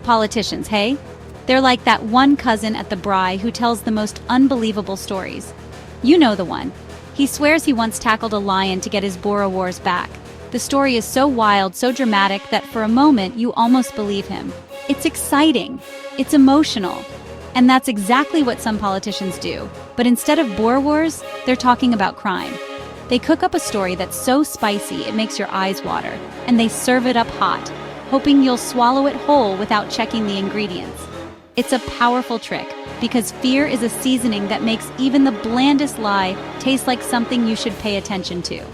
Politicians, hey? They're like that one cousin at the braai who tells the most unbelievable stories. You know the one. He swears he once tackled a lion to get his Boer back. The story is so wild, so dramatic that for a moment you almost believe him. It's exciting. It's emotional. And that's exactly what some politicians do. But instead of Boer Wars, they're talking about crime. They cook up a story that's so spicy it makes your eyes water, and they serve it up hot, hoping you'll swallow it whole without checking the ingredients. It's a powerful trick, because fear is a seasoning that makes even the blandest lie taste like something you should pay attention to.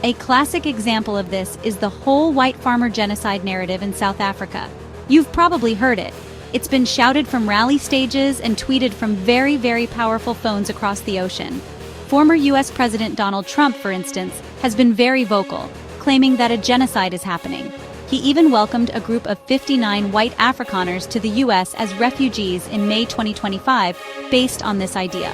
A classic example of this is the whole white farmer genocide narrative in South Africa. You've probably heard it. It's been shouted from rally stages and tweeted from very, very powerful phones across the ocean. Former US President Donald Trump, for instance, has been very vocal, claiming that a genocide is happening. He even welcomed a group of 59 white Afrikaners to the US as refugees in May 2025, based on this idea.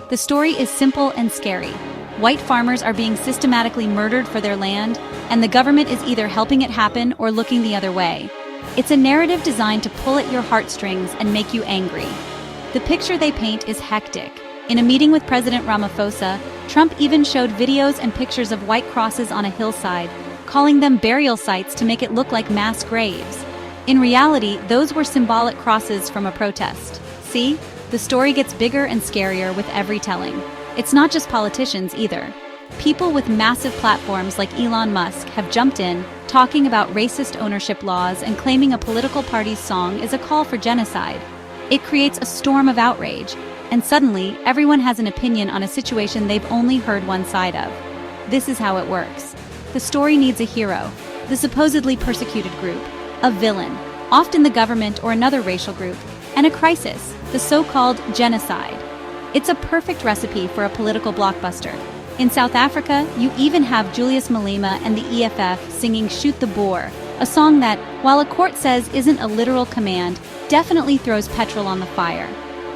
The story is simple and scary. White farmers are being systematically murdered for their land, and the government is either helping it happen or looking the other way. It's a narrative designed to pull at your heartstrings and make you angry. The picture they paint is hectic. In a meeting with President Ramaphosa, Trump even showed videos and pictures of white crosses on a hillside, calling them burial sites to make it look like mass graves. In reality, those were symbolic crosses from a protest. See? The story gets bigger and scarier with every telling. It's not just politicians either. People with massive platforms like Elon Musk have jumped in, talking about racist ownership laws and claiming a political party's song is a call for genocide. It creates a storm of outrage, and suddenly everyone has an opinion on a situation they've only heard one side of. This is how it works. The story needs a hero, the supposedly persecuted group, a villain, often the government or another racial group, and a crisis, the so-called genocide. It's a perfect recipe for a political blockbuster. In South Africa, you even have Julius Malema and the EFF singing Shoot the Boer, a song that, while a court says isn't a literal command, definitely throws petrol on the fire.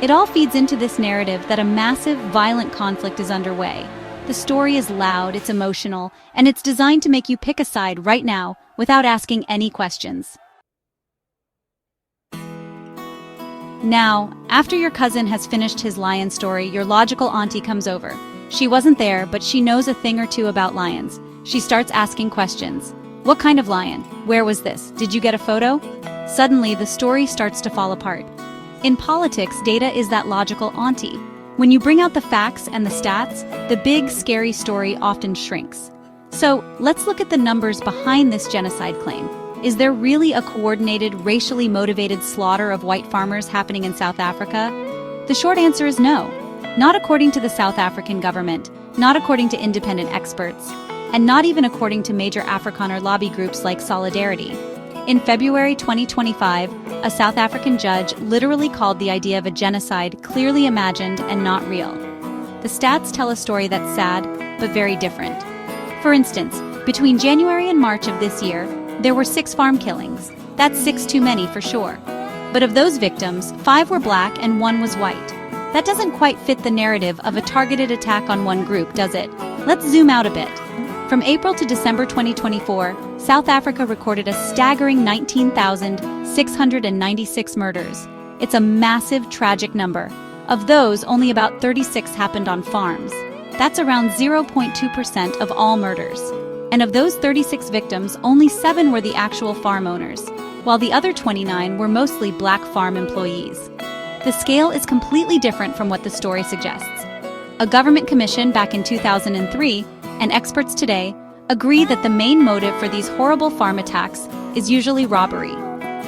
It all feeds into this narrative that a massive, violent conflict is underway. The story is loud, it's emotional, and it's designed to make you pick a side right now without asking any questions. Now, after your cousin has finished his lion story, your logical auntie comes over. She wasn't there, but she knows a thing or two about lions. She starts asking questions. What kind of lion? Where was this? Did you get a photo? Suddenly, the story starts to fall apart. In politics, data is that logical auntie. When you bring out the facts and the stats, the big, scary story often shrinks. So, let's look at the numbers behind this genocide claim. Is there really a coordinated, racially motivated slaughter of white farmers happening in South Africa? The short answer is no. Not according to the South African government, not according to independent experts, and not even according to major Afrikaner lobby groups like Solidarity. In February 2025, a South African judge literally called the idea of a genocide clearly imagined and not real. The stats tell a story that's sad, but very different. For instance, between January and March of this year, there were 6 farm killings. That's 6 too many for sure. But of those victims, 5 were black and 1 was white. That doesn't quite fit the narrative of a targeted attack on one group, does it? Let's zoom out a bit. From April to December 2024, South Africa recorded a staggering 19,696 murders. It's a massive, tragic number. Of those, only about 36 happened on farms. That's around 0.2% of all murders. And of those 36 victims, only 7 were the actual farm owners, while the other 29 were mostly black farm employees. The scale is completely different from what the story suggests. A government commission back in 2003 and experts today agree that the main motive for these horrible farm attacks is usually robbery.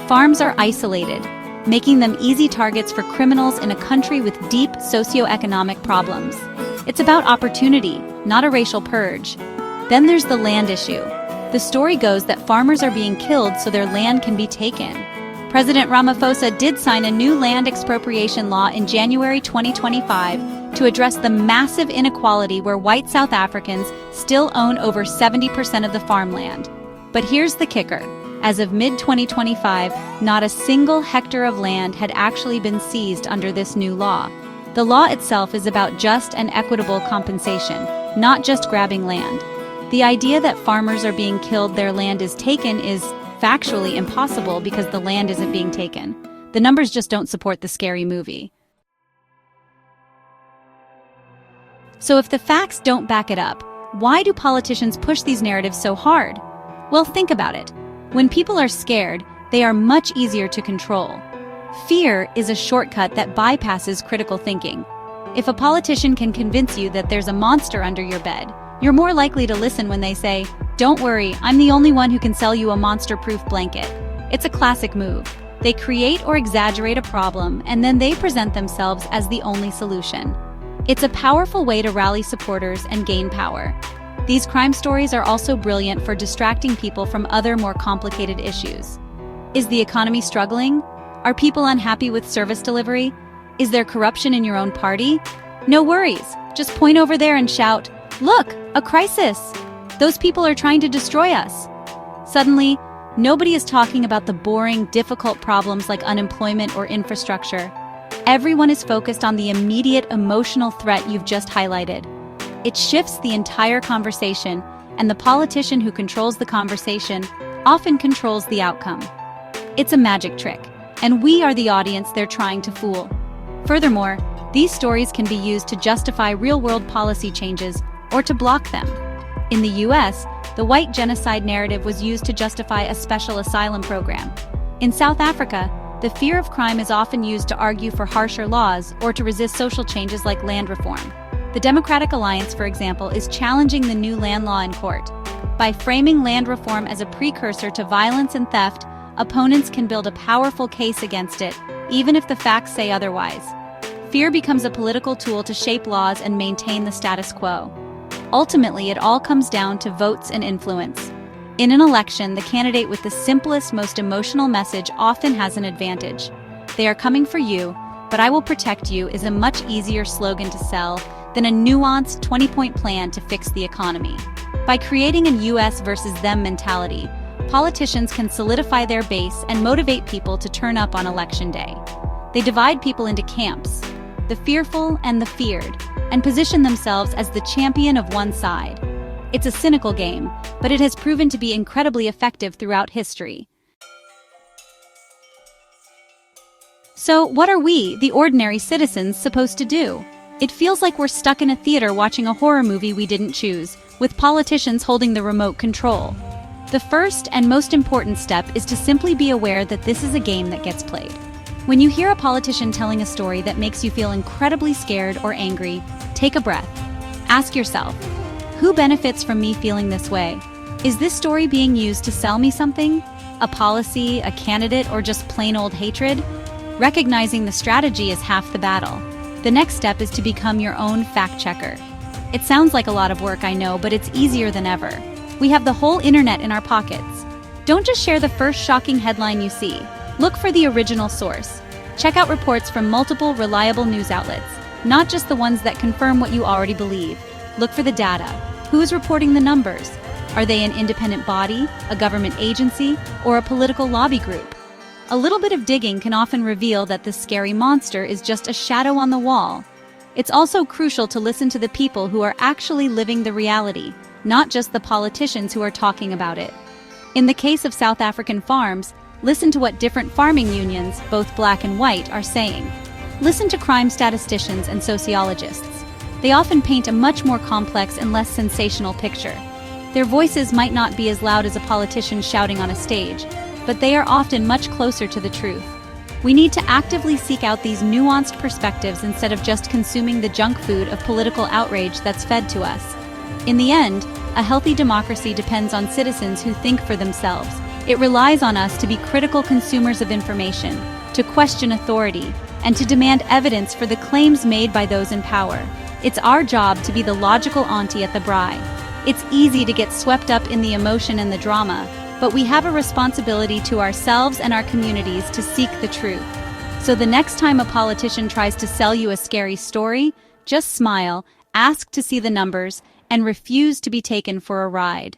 Farms are isolated, making them easy targets for criminals in a country with deep socioeconomic problems. It's about opportunity, not a racial purge. Then there's the land issue. The story goes that farmers are being killed so their land can be taken. President Ramaphosa did sign a new land expropriation law in January 2025 to address the massive inequality where white South Africans still own over 70% of the farmland. But here's the kicker. As of mid-2025, not a single hectare of land had actually been seized under this new law. The law itself is about just and equitable compensation, not just grabbing land. The idea that farmers are being killed, their land is taken, is factually impossible because the land isn't being taken. The numbers just don't support the scary movie. So if the facts don't back it up, why do politicians push these narratives so hard? Well, think about it. When people are scared, they are much easier to control. Fear is a shortcut that bypasses critical thinking. If a politician can convince you that there's a monster under your bed, you're more likely to listen when they say, "Don't worry, I'm the only one who can sell you a monster-proof blanket." It's a classic move. They create or exaggerate a problem, and then they present themselves as the only solution. It's a powerful way to rally supporters and gain power. These crime stories are also brilliant for distracting people from other more complicated issues. Is the economy struggling? Are people unhappy with service delivery? Is there corruption in your own party? No worries. Just point over there and shout, "Look, a crisis! Those people are trying to destroy us." Suddenly, nobody is talking about the boring, difficult problems like unemployment or infrastructure. Everyone is focused on the immediate emotional threat you've just highlighted. It shifts the entire conversation, and the politician who controls the conversation often controls the outcome. It's a magic trick, and we are the audience they're trying to fool. Furthermore, these stories can be used to justify real-world policy changes or to block them. In the US, the white genocide narrative was used to justify a special asylum program. In South Africa, the fear of crime is often used to argue for harsher laws or to resist social changes like land reform. The Democratic Alliance, for example, is challenging the new land law in court. By framing land reform as a precursor to violence and theft, opponents can build a powerful case against it, even if the facts say otherwise. Fear becomes a political tool to shape laws and maintain the status quo. Ultimately, it all comes down to votes and influence. In an election, the candidate with the simplest, most emotional message often has an advantage. "They are coming for you, but I will protect you" is a much easier slogan to sell than a nuanced 20-point plan to fix the economy. By creating an US versus them mentality, politicians can solidify their base and motivate people to turn up on election day. They divide people into camps, the fearful and the feared, and position themselves as the champion of one side. It's a cynical game, but it has proven to be incredibly effective throughout history. So, what are we, the ordinary citizens, supposed to do? It feels like we're stuck in a theater watching a horror movie we didn't choose, with politicians holding the remote control. The first and most important step is to simply be aware that this is a game that gets played. When you hear a politician telling a story that makes you feel incredibly scared or angry, take a breath. Ask yourself, who benefits from me feeling this way? Is this story being used to sell me something? A policy, a candidate, or just plain old hatred? Recognizing the strategy is half the battle. The next step is to become your own fact checker. It sounds like a lot of work, I know, but it's easier than ever. We have the whole internet in our pockets. Don't just share the first shocking headline you see. Look for the original source. Check out reports from multiple reliable news outlets, not just the ones that confirm what you already believe. Look for the data. Who is reporting the numbers? Are they an independent body, a government agency, or a political lobby group? A little bit of digging can often reveal that the scary monster is just a shadow on the wall. It's also crucial to listen to the people who are actually living the reality, not just the politicians who are talking about it. In the case of South African farms, listen to what different farming unions, both black and white, are saying. Listen to crime statisticians and sociologists. They often paint a much more complex and less sensational picture. Their voices might not be as loud as a politician shouting on a stage, but they are often much closer to the truth. We need to actively seek out these nuanced perspectives instead of just consuming the junk food of political outrage that's fed to us. In the end, a healthy democracy depends on citizens who think for themselves. It relies on us to be critical consumers of information, to question authority, and to demand evidence for the claims made by those in power. It's our job to be the logical auntie at the braai. It's easy to get swept up in the emotion and the drama, but we have a responsibility to ourselves and our communities to seek the truth. So the next time a politician tries to sell you a scary story, just smile, ask to see the numbers, and refuse to be taken for a ride.